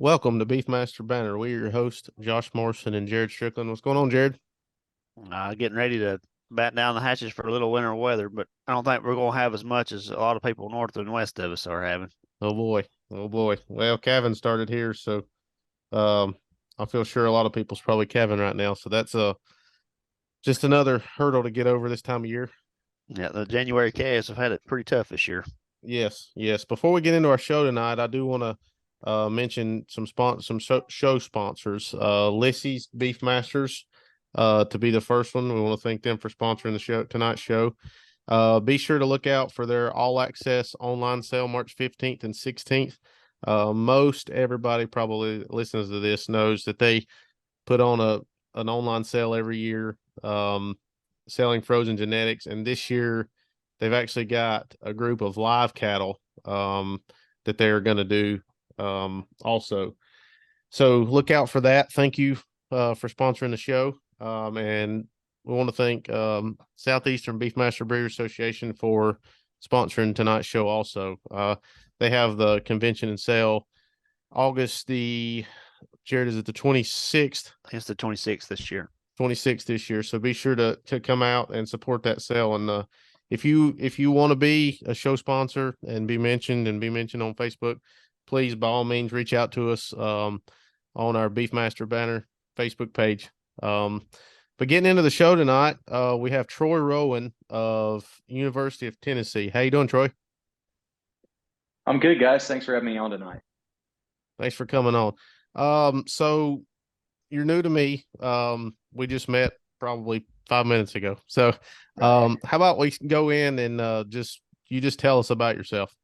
Welcome to Beefmaster Banner. We're your host, Josh Morrison and Jared Strickland. What's going on, Jared? Getting ready to bat down the hatches for a little winter weather, but I don't think we're going to have as much as a lot of people north and west of us are having. Oh boy, oh boy. Well, Kevin started here, so um, I feel sure a lot of people's probably Kevin right now. So that's just another hurdle to get over this time of year. Yeah, the January Cavs have had it pretty tough this year. Yes, yes. Before we get into our show tonight, I do want to mention some show sponsors. Lissy's Beefmasters, to be the first one. We want to thank them for sponsoring the show tonight's show. Be sure to look out for their all access online sale March 15th and 16th. Most everybody probably listens to this knows that they put on an online sale every year, selling frozen genetics, and this year they've actually got a group of live cattle that they're going to do also. So look out for that. Thank you for sponsoring the show. And we want to thank Southeastern Beefmaster Breeder Association for sponsoring tonight's show also. They have the convention and sale August Jared, is it the 26th? I think it's the 26th this year. 26th this year. So be sure to come out and support that sale. And if you want to be a show sponsor and be mentioned on Facebook, please by all means reach out to us on our Beefmaster Banner Facebook page. But getting into the show tonight, we have Troy Rowan of University of Tennessee. How you doing, Troy? I'm good, guys. Thanks for having me on tonight. Thanks for coming on. So you're new to me. We just met probably 5 minutes ago. So how about we go in and you just tell us about yourself.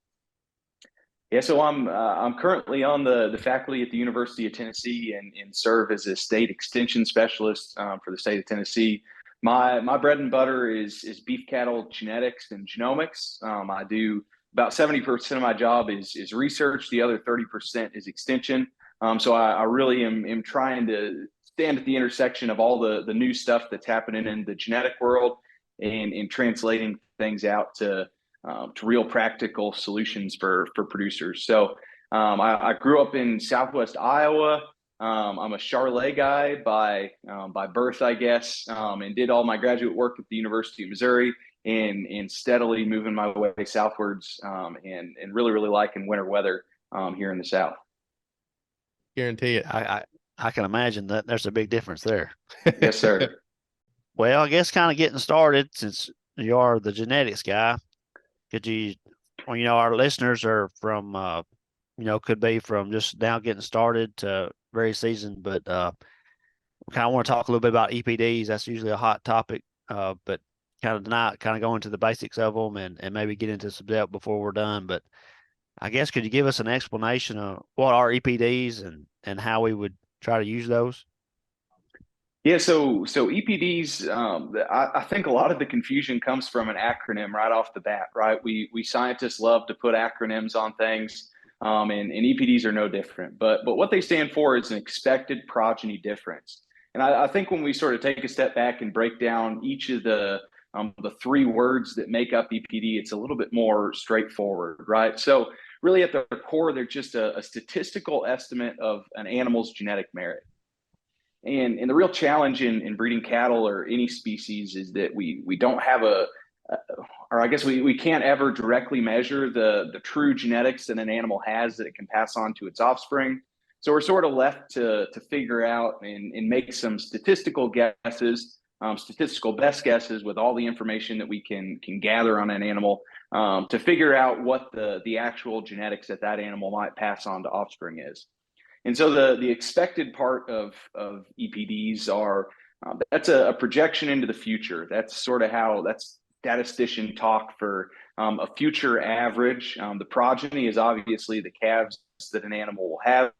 Yeah, so I'm currently on the faculty at the University of Tennessee and serve as a state extension specialist for the state of Tennessee. My bread and butter is beef cattle genetics and genomics. I do about 70% of my job is research. The other 30% is extension. So I really am trying to stand at the intersection of all the new stuff that's happening in the genetic world and translating things out to real practical solutions for producers. So I grew up in Southwest Iowa. I'm a Charlotte guy by birth, I guess, and did all my graduate work at the University of Missouri and steadily moving my way southwards and really liking winter weather here in the South. Guarantee it. I can imagine that there's a big difference there. Yes, sir. Well, I guess kind of getting started, since you are the genetics guy, could you, well, our listeners are from, could be from just now getting started to very seasoned, but we kind of want to talk a little bit about EPDs. That's usually a hot topic, but kind of tonight, kind of go into the basics of them and maybe get into some depth before we're done. But I guess could you give us an explanation of what are EPDs and how we would try to use those? Yeah, so EPDs, I think a lot of the confusion comes from an acronym right off the bat, right? We scientists love to put acronyms on things, and EPDs are no different. But what they stand for is an expected progeny difference. And I think when we sort of take a step back and break down each of the three words that make up EPD, it's a little bit more straightforward, right? So really at their core, they're just a statistical estimate of an animal's genetic merit. And the real challenge in breeding cattle or any species is that we don't have or I guess we can't ever directly measure the true genetics that an animal has that it can pass on to its offspring. So we're sort of left to figure out and make some statistical guesses, statistical best guesses with all the information that we can gather on an animal to figure out what the actual genetics that animal might pass on to offspring is. And so the expected part of EPDs are that's a projection into the future. That's sort of that's statistician talk for a future average. The progeny is obviously the calves that an animal will have.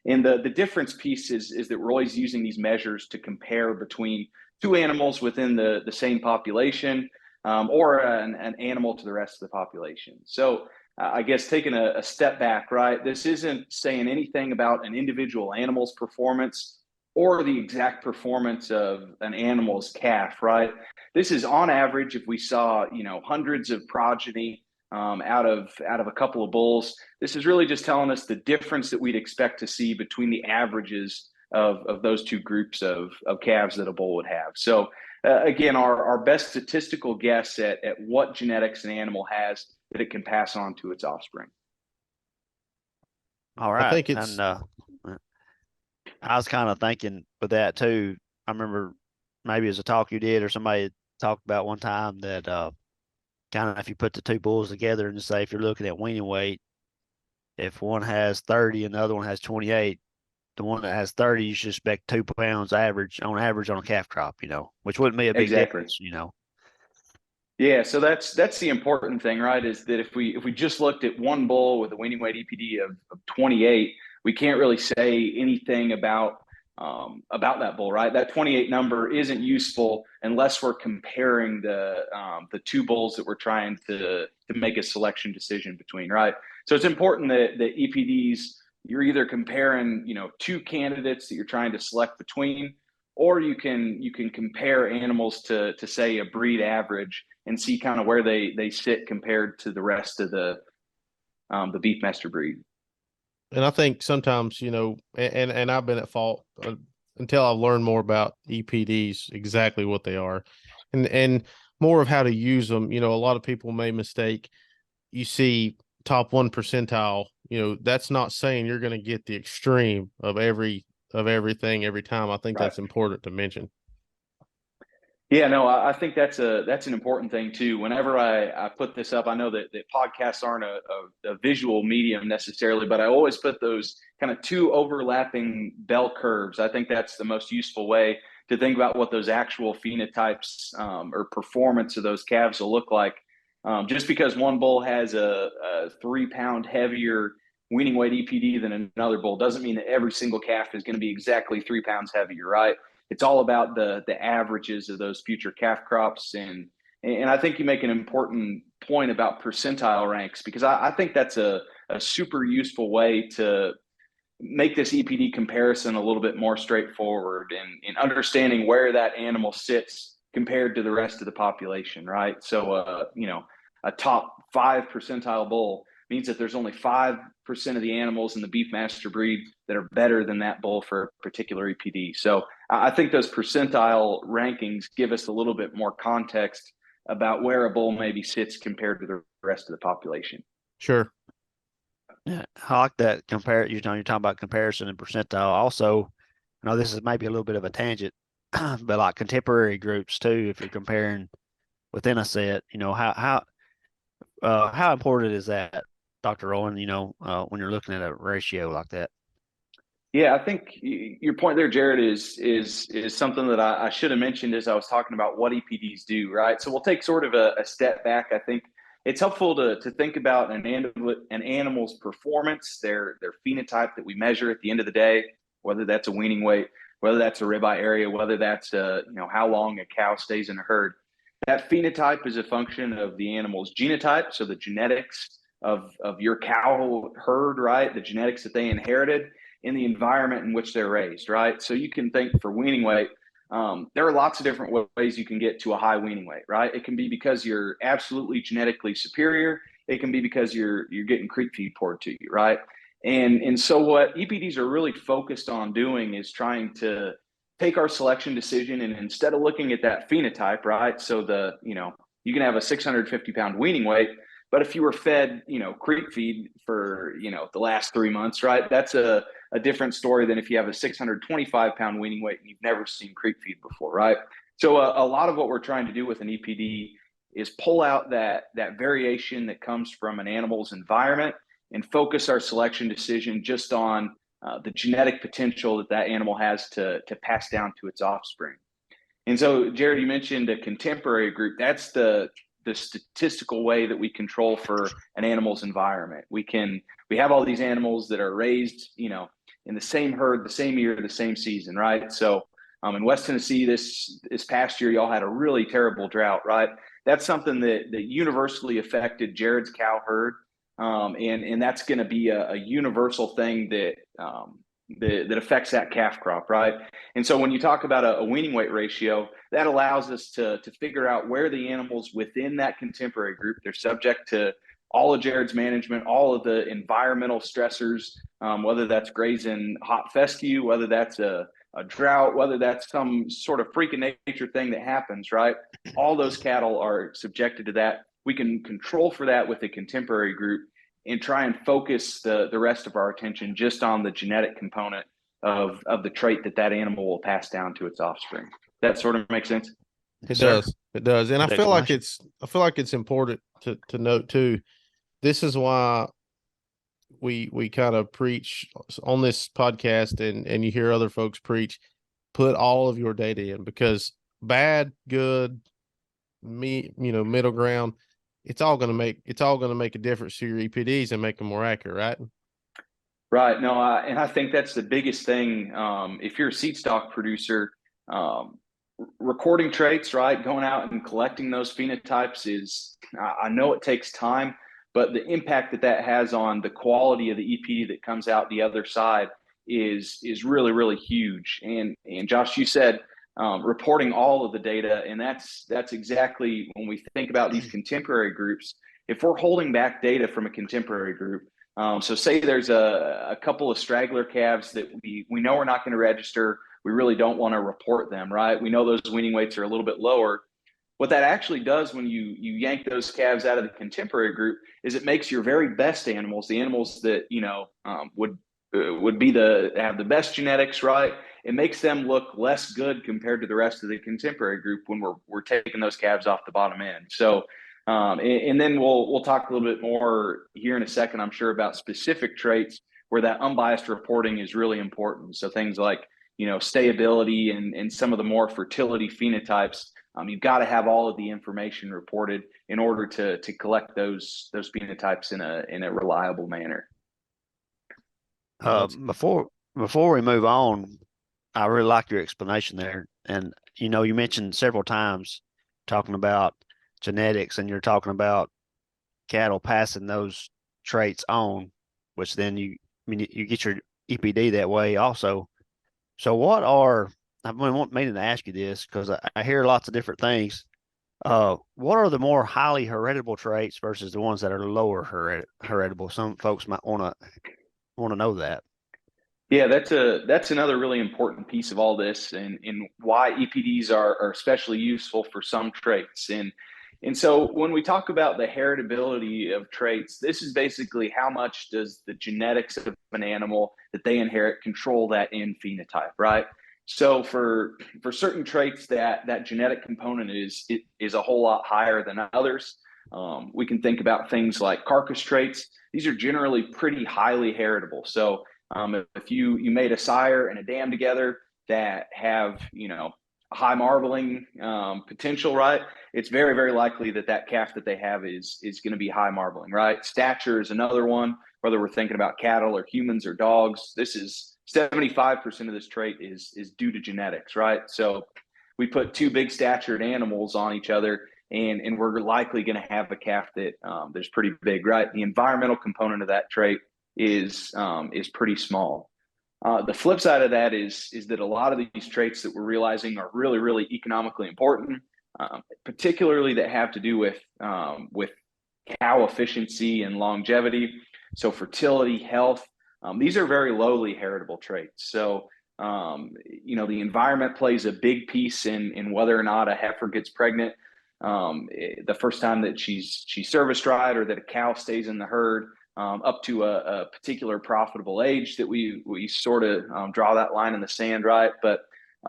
And the difference piece is that we're always using these measures to compare between two animals within the same population or an animal to the rest of the population. So I guess taking a step back, right? This isn't saying anything about an individual animal's performance or the exact performance of an animal's calf, right? This is on average, if we saw, hundreds of progeny out of a couple of bulls. This is really just telling us the difference that we'd expect to see between the averages of those two groups of calves that a bull would have. So again, our best statistical guess at what genetics an animal has that it can pass on to its offspring. All right. I think it's And I was kind of thinking with that too. I remember maybe as a talk you did or somebody talked about one time that kind of if you put the two bulls together and say if you're looking at weaning weight, if one has 30 and the other one has 28, the one that has 30, you should expect 2 pounds average on a calf crop, which wouldn't be a big Exactly. difference. Yeah, so that's the important thing, right? Is that if we just looked at one bull with a weaning weight EPD of 28, we can't really say anything about that bull, right? That 28 number isn't useful unless we're comparing the two bulls that we're trying to make a selection decision between, right? So it's important that the EPDs, you're either comparing, two candidates that you're trying to select between, or you can compare animals to say a breed average and see kind of where they sit compared to the rest of the Beefmaster breed. And I think sometimes, and I've been at fault until I've learned more about EPDs, exactly what they are, and more of how to use them. A lot of people may mistake. You see top 1 percentile. That's not saying you're going to get the extreme of everything every time. I think that's important to mention. Yeah, no, I think that's an important thing too. Whenever I put this up, I know that podcasts aren't a visual medium necessarily, but I always put those kind of two overlapping bell curves. I think that's the most useful way to think about what those actual phenotypes or performance of those calves will look like. Just because one bull has a 3 pound heavier weaning weight EPD than another bull doesn't mean that every single calf is going to be exactly 3 pounds heavier, right? It's all about the averages of those future calf crops. And I think you make an important point about percentile ranks, because I think that's a super useful way to make this EPD comparison a little bit more straightforward in understanding where that animal sits compared to the rest of the population, right? So, a top 5 percentile bull means that there's only 5% of the animals in the Beefmaster breed that are better than that bull for a particular EPD. So I think those percentile rankings give us a little bit more context about where a bull maybe sits compared to the rest of the population. Sure. Yeah, I like that you're talking about comparison and percentile. Also, I know this is maybe a little bit of a tangent, but like contemporary groups too, if you're comparing within a set, how important is that, Dr. Rowan, when you're looking at a ratio like that? Yeah, I think your point there, Jared, is something that I should have mentioned as I was talking about what EPDs do, right? So we'll take sort of a step back. I think it's helpful to think about an animal's performance, their phenotype that we measure at the end of the day, whether that's a weaning weight, whether that's a ribeye area, whether that's how long a cow stays in a herd. That phenotype is a function of the animal's genotype, so the genetics of your cow herd, right? The genetics that they inherited in the environment in which they're raised, right? So you can think for weaning weight, there are lots of different ways you can get to a high weaning weight, right? It can be because you're absolutely genetically superior. It can be because you're getting creek feed poured to you, right? And so what EPDs are really focused on doing is trying to take our selection decision, and instead of looking at that phenotype, right? So you can have a 650 pound weaning weight, but if you were fed, creek feed for, the last 3 months, right? That's a different story than if you have a 625 pound weaning weight and you've never seen creek feed before, right? So a lot of what we're trying to do with an EPD is pull out that variation that comes from an animal's environment and focus our selection decision just on the genetic potential that animal has to pass down to its offspring. And so, Jared, you mentioned a contemporary group. That's the statistical way that we control for an animal's environment. We have all these animals that are raised, in the same herd, the same year, the same season, right? So in West Tennessee, this past year, y'all had a really terrible drought, right? That's something that universally affected Jared's cow herd. And that's going to be a universal thing that affects that calf crop, right? And so when you talk about a weaning weight ratio, that allows us to figure out where the animals within that contemporary group, they're subject to all of Jared's management, all of the environmental stressors, whether that's grazing hot fescue, whether that's a drought, whether that's some sort of freak of nature thing that happens, right? All those cattle are subjected to that. We can control for that with a contemporary group and try and focus the rest of our attention just on the genetic component of the trait that animal will pass down to its offspring. That sort of makes sense? It does. It does. And Good I feel like it's important to note too. This is why we kind of preach on this podcast, and you hear other folks preach, put all of your data in, because bad, good, middle ground, it's all going to make a difference to your EPDs and make them more accurate, right? Right. No, and I think that's the biggest thing. If you're a seed stock producer, recording traits, right, going out and collecting those phenotypes is, I know it takes time, but the impact that has on the quality of the EPD that comes out the other side is really, really huge. And Josh, you said reporting all of the data, and that's exactly when we think about these contemporary groups. If we're holding back data from a contemporary group, so say there's a couple of straggler calves that we know we're not going to register. We really don't want to report them, right? We know those weaning weights are a little bit lower. What that actually does when you yank those calves out of the contemporary group is it makes your very best animals, the animals that would have the best genetics, right? It makes them look less good compared to the rest of the contemporary group when we're taking those calves off the bottom end. So, and then we'll talk a little bit more here in a second, I'm sure, about specific traits where that unbiased reporting is really important. So things like stayability and some of the more fertility phenotypes. You've got to have all of the information reported in order to collect those phenotypes in a reliable manner. Before we move on, I really like your explanation there. And you mentioned several times talking about genetics, and you're talking about cattle passing those traits on, which then you get your EPD that way also. So I've been meaning to ask you this because I hear lots of different things. What are the more highly heritable traits versus the ones that are lower heritable? Some folks might want to know that. Yeah, that's another really important piece of all this, and why EPDs are especially useful for some traits. And so when we talk about the heritability of traits, this is basically how much does the genetics of an animal that they inherit control that end phenotype, right? So for certain traits, that genetic component is a whole lot higher than others. We can think about things like carcass traits. These are generally pretty highly heritable. So if you made a sire and a dam together that have high marbling potential, right? It's very, very likely that calf that they have is going to be high marbling, right? Stature is another one, whether we're thinking about cattle or humans or dogs. This is 75% of this trait is due to genetics, right? So we put two big statured animals on each other, and we're likely going to have a calf that that's pretty big, right? The environmental component of that trait is pretty small. The flip side of that is that a lot of these traits that we're realizing are really, really economically important, particularly that have to do with cow efficiency and longevity. So fertility, health, these are very lowly heritable traits. So the environment plays a big piece in whether or not a heifer gets pregnant the first time that she's serviced right, or that a cow stays in the herd. Up to a particular profitable age that we sort of draw that line in the sand, right? But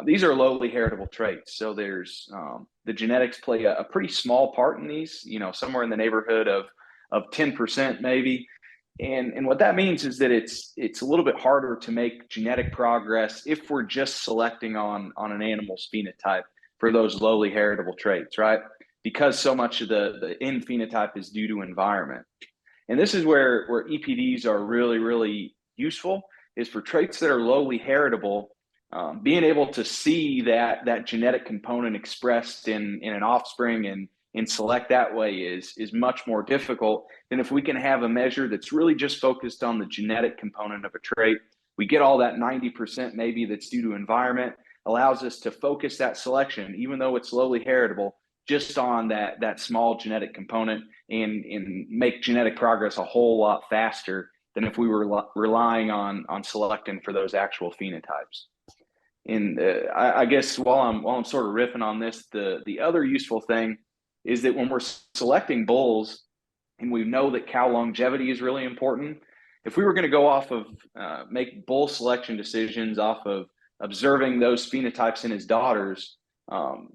these are lowly heritable traits. So there's the genetics play a pretty small part in these, somewhere in the neighborhood of 10% maybe. And what that means is that it's a little bit harder to make genetic progress if we're just selecting on an animal's phenotype for those lowly heritable traits, right? Because so much of the end phenotype is due to environment. And this is where EPDs are really, really useful, is for traits that are lowly heritable. Being able to see that genetic component expressed in an offspring and select that way is much more difficult than if we can have a measure that's really just focused on the genetic component of a trait. We get all that 90% maybe that's due to environment, allows us to focus that selection, even though it's lowly heritable, just on that small genetic component and make genetic progress a whole lot faster than if we were relying on selecting for those actual phenotypes. And I guess while I'm sort of riffing on this, the other useful thing is that when we're selecting bulls and we know that cow longevity is really important, if we were going to go off of make bull selection decisions off of observing those phenotypes in his daughters,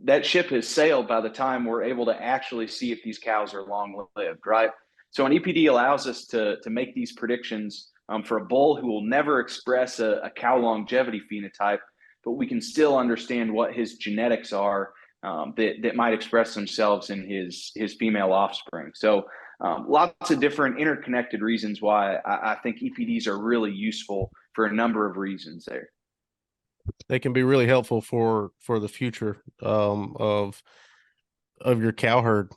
that ship has sailed by the time we're able to actually see if these cows are long lived, right? So an EPD allows us to make these predictions for a bull who will never express a cow longevity phenotype, but we can still understand what his genetics are that might express themselves in his female offspring. So lots of different interconnected reasons why I think EPDs are really useful for a number of reasons there. They can be really helpful for the future of your cow herd.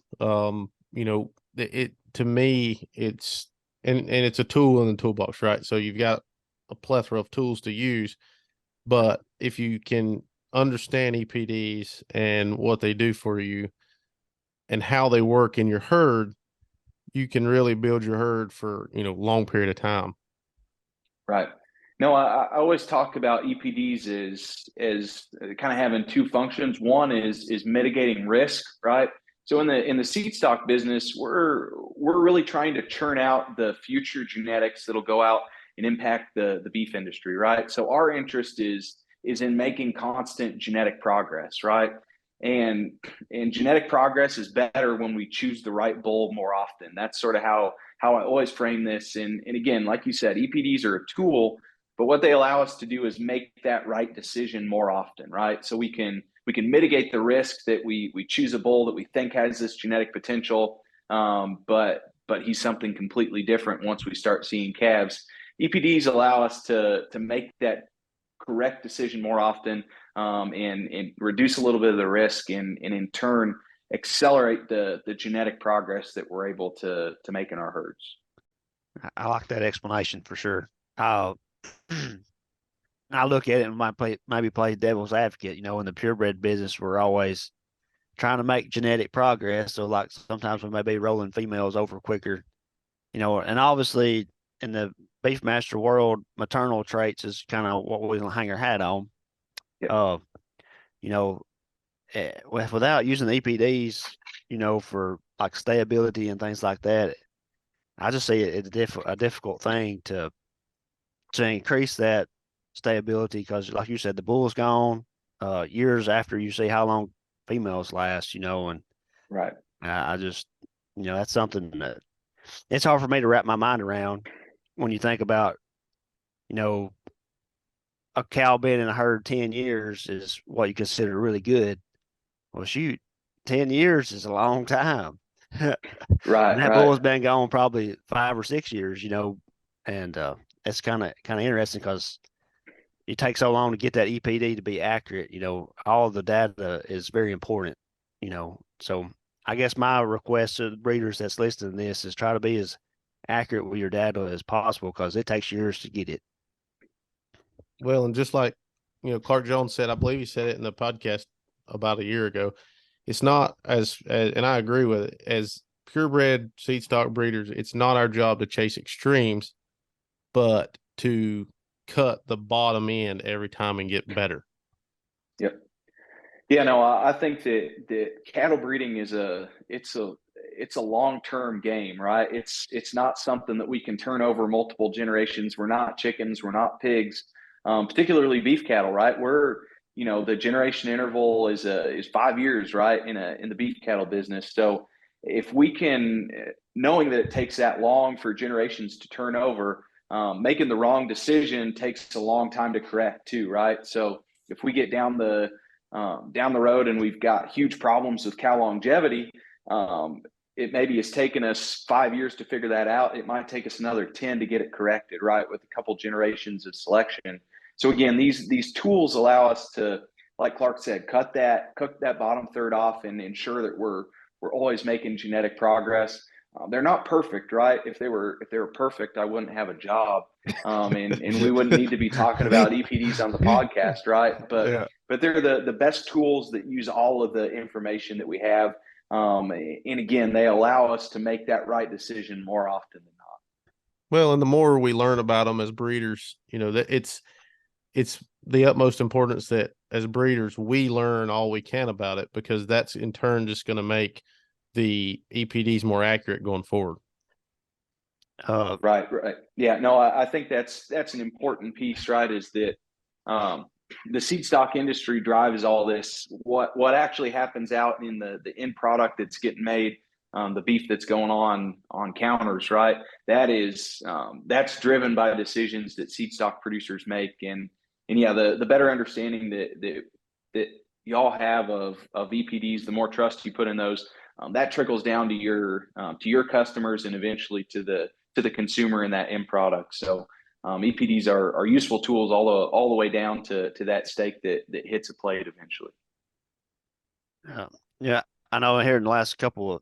It to me, it's and it's a tool in the toolbox, right? So you've got a plethora of tools to use, but if you can understand EPDs and what they do for you and how they work in your herd, you can really build your herd for long period of time. Right. No, I always talk about EPDs as kind of having two functions. One is mitigating risk, right? So in the seed stock business, we're really trying to churn out the future genetics that'll go out and impact the beef industry, right? So our interest is in making constant genetic progress, right? And genetic progress is better when we choose the right bull more often. That's sort of how I always frame this. And again, like you said, EPDs are a tool, but what they allow us to do is make that right decision more often, right? So we can mitigate the risk that we choose a bull that we think has this genetic potential, but he's something completely different once we start seeing calves. EPDs allow us to make that correct decision more often, and reduce a little bit of the risk, and in turn accelerate the genetic progress that we're able to make in our herds. I like that explanation for sure. I look at it and maybe play devil's advocate. In the purebred business, we're always trying to make genetic progress. So like sometimes we may be rolling females over quicker, and obviously in the beef master world, maternal traits is kind of what we hang our hat on. Yep. Without using the EPDs, for like stability and things like that, I just see it a difficult thing to increase that stability because, like you said, the bull's gone years after you see how long females last, and right. I just, that's something that it's hard for me to wrap my mind around when you think about, a cow being in a herd 10 years is what you consider really good. Well, shoot, 10 years is a long time. Right. And that bull has been gone probably 5 or 6 years, and it's kind of interesting because it takes so long to get that EPD to be accurate. All of the data is very important, so I guess my request to the breeders that's listening to this is try to be as accurate with your data as possible because it takes years to get it. Well, and just like, Clark Jones said, I believe he said it in the podcast about a year ago, it's not as and I agree with it, as purebred seed stock breeders, it's not our job to chase extremes, but to cut the bottom end every time and get better. Yep. Yeah, no, I think that cattle breeding is it's a long-term game, right? It's not something that we can turn over multiple generations. We're not chickens, we're not pigs, particularly beef cattle, right? The generation interval is 5 years, right? In the beef cattle business. So if we can, knowing that it takes that long for generations to turn over, making the wrong decision takes a long time to correct too, right? So if we get down the road and we've got huge problems with cow longevity, it maybe has taken us 5 years to figure that out. It might take us another 10 to get it corrected, right? With a couple generations of selection. So again, these tools allow us to, like Clark said, cook that bottom third off and ensure that we're always making genetic progress. They're not perfect, right? If they were perfect, I wouldn't have a job, and we wouldn't need to be talking about EPDs on the podcast, right? But they're the best tools that use all of the information that we have, and again, they allow us to make that right decision more often than not. Well, and the more we learn about them as breeders, that it's the utmost importance that as breeders we learn all we can about it, because that's in turn just going to make the EPDs more accurate going forward. Right. Yeah, no, I think that's an important piece, right? Is that the seed stock industry drives all this. What actually happens out in the end product that's getting made, the beef that's going on counters, right? That's driven by decisions that seed stock producers make, and yeah, the better understanding that y'all have of EPDs, the more trust you put in those, that trickles down to your customers and eventually to the consumer in that end product. So EPDs are useful tools all the way down to that steak that hits a plate eventually. Yeah, I know here in the last couple of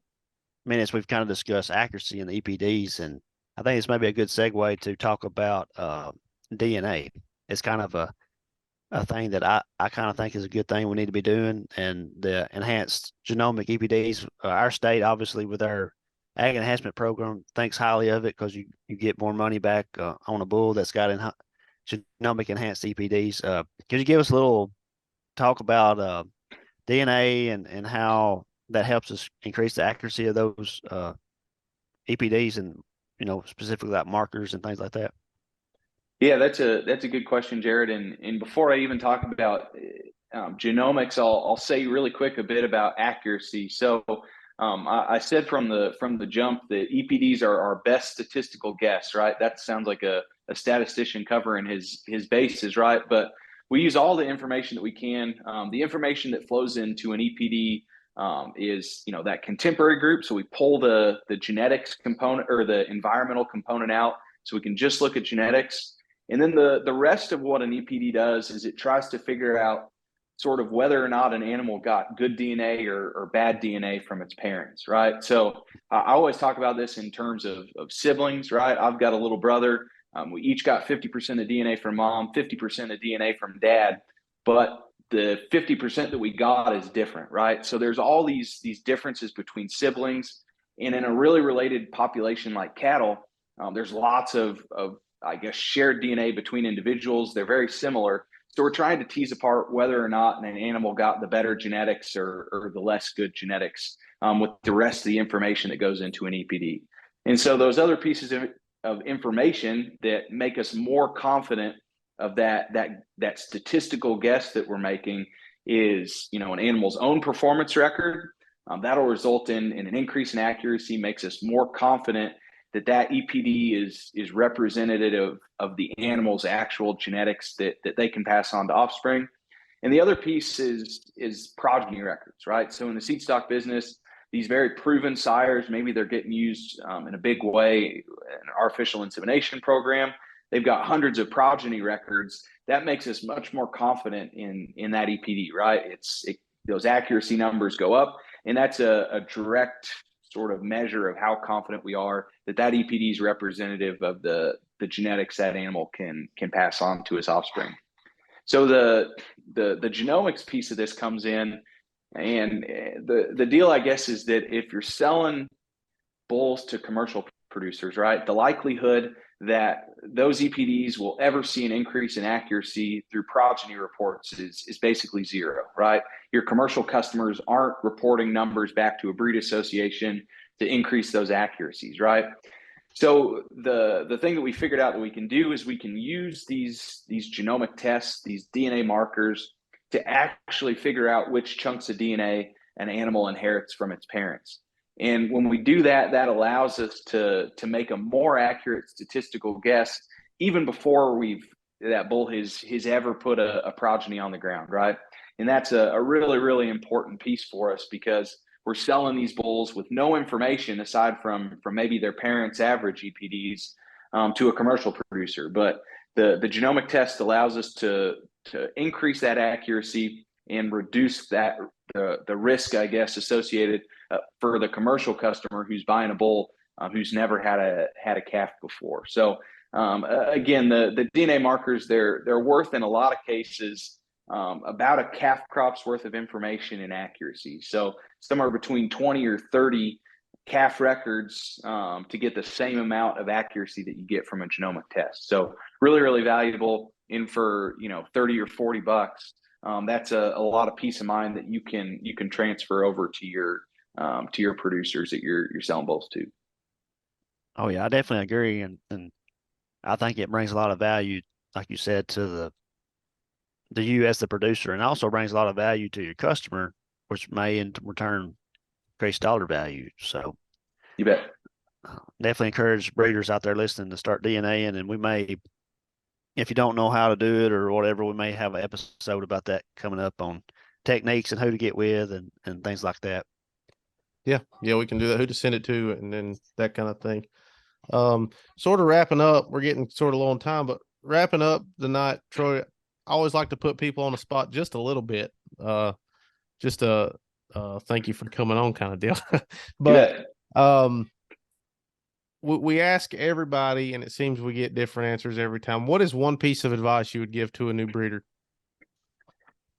minutes we've kind of discussed accuracy in the EPDs, and I think it's maybe a good segue to talk about DNA. It's kind of a thing that I kind of think is a good thing we need to be doing, and the enhanced genomic EPDs. Our state, obviously, with our ag enhancement program, thinks highly of it because you get more money back on a bull that's got genomic enhanced EPDs. Could you give us a little talk about DNA and how that helps us increase the accuracy of those EPDs, and specifically like markers and things like that? Yeah, that's a good question, Jared. And before I even talk about genomics, I'll say really quick a bit about accuracy. So I said from the jump that EPDs are our best statistical guess, right? That sounds like a statistician covering his bases, right? But we use all the information that we can. The information that flows into an EPD is that contemporary group. So we pull the genetics component or the environmental component out, so we can just look at genetics. And then the rest of what an EPD does is it tries to figure out sort of whether or not an animal got good DNA or bad DNA from its parents, right? So I always talk about this in terms of siblings, right? I've got a little brother. We each got 50% of DNA from mom, 50% of DNA from dad, but the 50% that we got is different, right? So there's all these differences between siblings, and in a really related population like cattle, there's lots of I guess shared DNA between individuals. They're very similar. So we're trying to tease apart whether or not an animal got the better genetics or the less good genetics with the rest of the information that goes into an EPD. And so those other pieces of information that make us more confident of that statistical guess that we're making is, an animal's own performance record. That'll result in an increase in accuracy, makes us more confident that EPD is representative of the animal's actual genetics that they can pass on to offspring. And the other piece is progeny records, right? So in the seed stock business, these very proven sires, maybe they're getting used in a big way in an artificial insemination program. They've got hundreds of progeny records. That makes us much more confident in that EPD, right? Those accuracy numbers go up, and that's a direct sort of measure of how confident we are that EPD is representative of the genetics that animal can pass on to its offspring. So the genomics piece of this comes in, and the deal, I guess, is that if you're selling bulls to commercial producers, right, the likelihood that those EPDs will ever see an increase in accuracy through progeny reports is basically zero, right? Your commercial customers aren't reporting numbers back to a breed association to increase those accuracies, right? So the thing that we figured out that we can do is we can use these genomic tests, these DNA markers, to actually figure out which chunks of DNA an animal inherits from its parents. And when we do that, that allows us to make a more accurate statistical guess even before that bull has ever put a progeny on the ground, right? And that's a really, really important piece for us, because we're selling these bulls with no information aside from maybe their parents' average EPDs to a commercial producer. But the genomic test allows us to increase that accuracy and reduce the risk, I guess, associated for the commercial customer who's buying a bull who's never had a calf before. So again, the DNA markers, they're worth in a lot of cases about a calf crop's worth of information and accuracy. So somewhere between 20 or 30 calf records to get the same amount of accuracy that you get from a genomic test. So really, really valuable. In for 30 or 40 bucks. That's a lot of peace of mind that you can transfer over to your producers that you're selling bulls to. Oh yeah, I definitely agree, and I think it brings a lot of value, like you said, to you as the producer, and also brings a lot of value to your customer, which may in return increase dollar value. So you bet. Definitely encourage breeders out there listening to start DNAing, and we may, if you don't know how to do it or whatever, we may have an episode about that coming up on techniques and who to get with and things like that. Yeah, we can do that. Who to send it to, and then that kind of thing. Sort of wrapping up, we're getting sort of low on time, but wrapping up the night, Troy, I always like to put people on the spot just a little bit. Just a thank you for coming on kind of deal. But we ask everybody, and it seems we get different answers every time. What is one piece of advice you would give to a new breeder?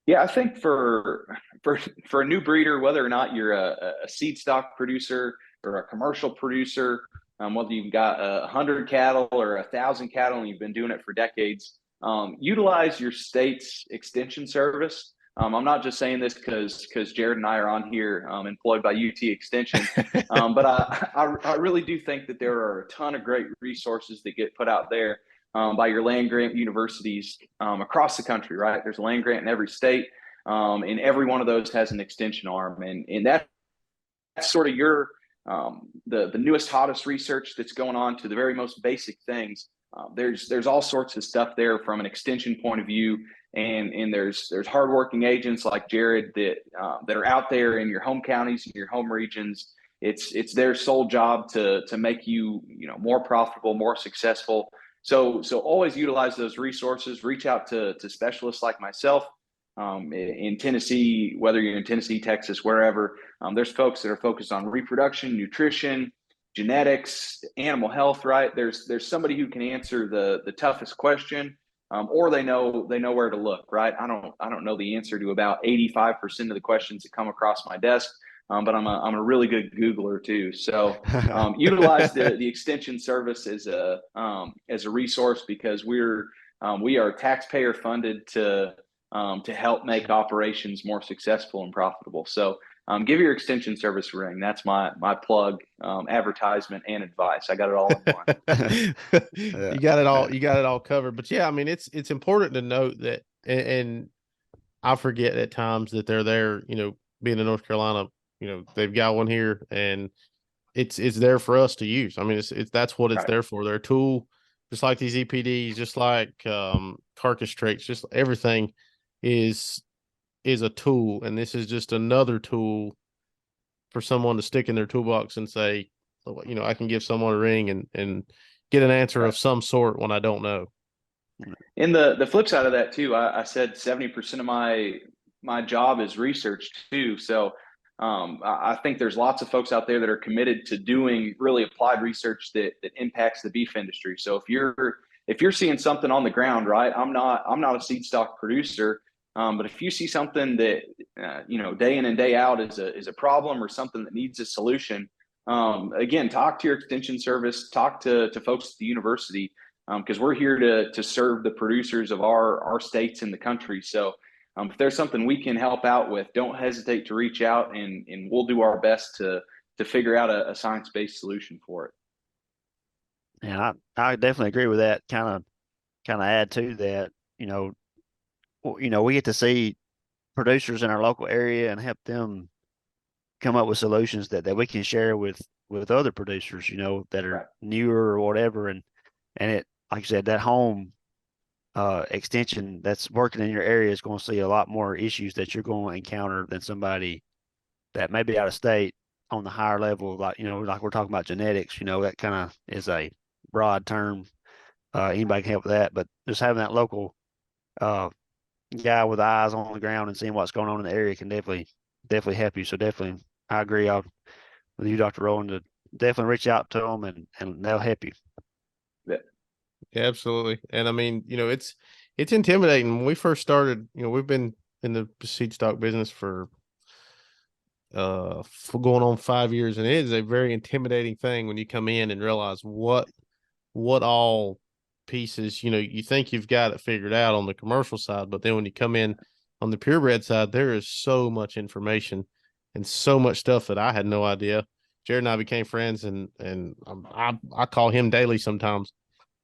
Yeah, I think for a new breeder, whether or not you're a seed stock producer or a commercial producer, whether you've got 100 cattle or 1,000 cattle and you've been doing it for decades, utilize your state's extension service. I'm not just saying this because Jared and I are on here employed by UT Extension, but I really do think that there are a ton of great resources that get put out there by your land grant universities across the country, right? There's a land grant in every state, and every one of those has an extension arm, and that's sort of your the newest, hottest research that's going on to the very most basic things. There's all sorts of stuff there from an extension point of view, and there's hardworking agents like Jared that are out there in your home counties, in your home regions. It's their sole job to make you more profitable, more successful. So always utilize those resources. Reach out to specialists like myself in Tennessee, whether you're in Tennessee, Texas, wherever. There's folks that are focused on reproduction, nutrition, genetics, animal health. Right? There's somebody who can answer the toughest question, or they know where to look. Right? I don't know the answer to about 85% of the questions that come across my desk. But I'm a really good Googler too. So utilize the extension service as a resource, because we are taxpayer funded to help make operations more successful and profitable. So give your extension service a ring. That's my plug, advertisement and advice. I got it all in one. You got it all. You got it all covered. But yeah, I mean, it's important to note that, and I forget at times that they're there. Being in North Carolina, they've got one here, and it's there for us to use. I mean, it's that's what it's there for. They're a tool, just like these EPDs, just like carcass traits, just everything is a tool, and this is just another tool for someone to stick in their toolbox and say, I can give someone a ring and get an answer of some sort when I don't know. And the flip side of that too, I said 70% of my job is research too. So I think there's lots of folks out there that are committed to doing really applied research that impacts the beef industry. So if you're seeing something on the ground, right? I'm not a seed stock producer, but if you see something that day in and day out is a problem or something that needs a solution, again, talk to your extension service, talk to folks at the university, because we're here to serve the producers of our states and the country. So if there's something we can help out with, don't hesitate to reach out, and we'll do our best to figure out a science-based solution for it. Yeah, I definitely agree with that. Kind of add to that, we get to see producers in our local area and help them come up with solutions that we can share with other producers, that are newer or whatever. And it, like I said, that home extension that's working in your area is going to see a lot more issues that you're going to encounter than somebody that may be out of state on the higher level, like like we're talking about genetics. That kind of is a broad term. Anybody can help with that, but just having that local guy with eyes on the ground and seeing what's going on in the area can definitely help you. So definitely, I agree with you, Dr. Rowan, definitely reach out to them and they'll help you. Yeah, absolutely. And I mean, it's intimidating. When we first started, we've been in the seed stock business for going on 5 years, and it is a very intimidating thing when you come in and realize what all pieces, you think you've got it figured out on the commercial side, but then when you come in on the purebred side, there is so much information and so much stuff that I had no idea. Jared and I became friends, and I call him daily sometimes.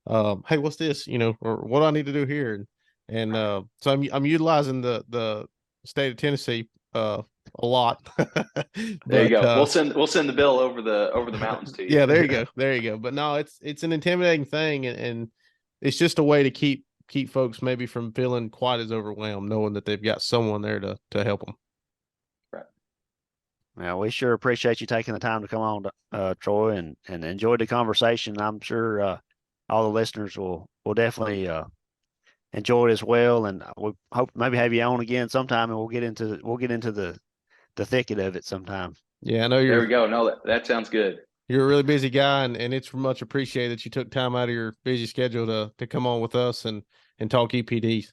Hey, what's this? Or what do I need to do here? And so I'm utilizing the state of Tennessee a lot. There you But go. We'll send the bill over the mountains to you. yeah, there you go. But no, it's an intimidating thing, and it's just a way to keep folks maybe from feeling quite as overwhelmed, knowing that they've got someone there to help them. Right. Well, we sure appreciate you taking the time to come on, Troy, and enjoyed the conversation. I'm sure all the listeners will definitely enjoy it as well, and we hope maybe have you on again sometime, and we'll get into the thicket of it sometime. Yeah, I know There we go. No, that sounds good. You're a really busy guy, and it's much appreciated that you took time out of your busy schedule to come on with us and talk EPDs.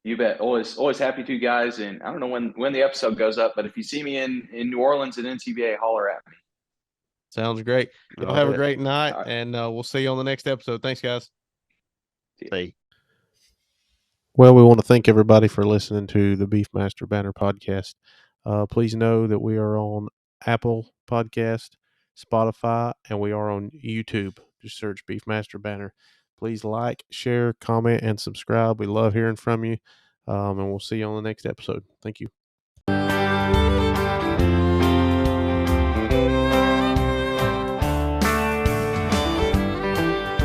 You bet. Always happy to, guys. And I don't know when the episode goes up, but if you see me in New Orleans at NCBA, holler at me. Sounds great. Y'all have a great night, right. and we'll see you on the next episode. Thanks, guys. See. Well, we want to thank everybody for listening to the Beefmaster Banner podcast. Please know that we are on Apple Podcast, Spotify, and we are on YouTube. Just search Beefmaster Banner. Please like, share, comment, and subscribe. We love hearing from you, and we'll see you on the next episode. Thank you.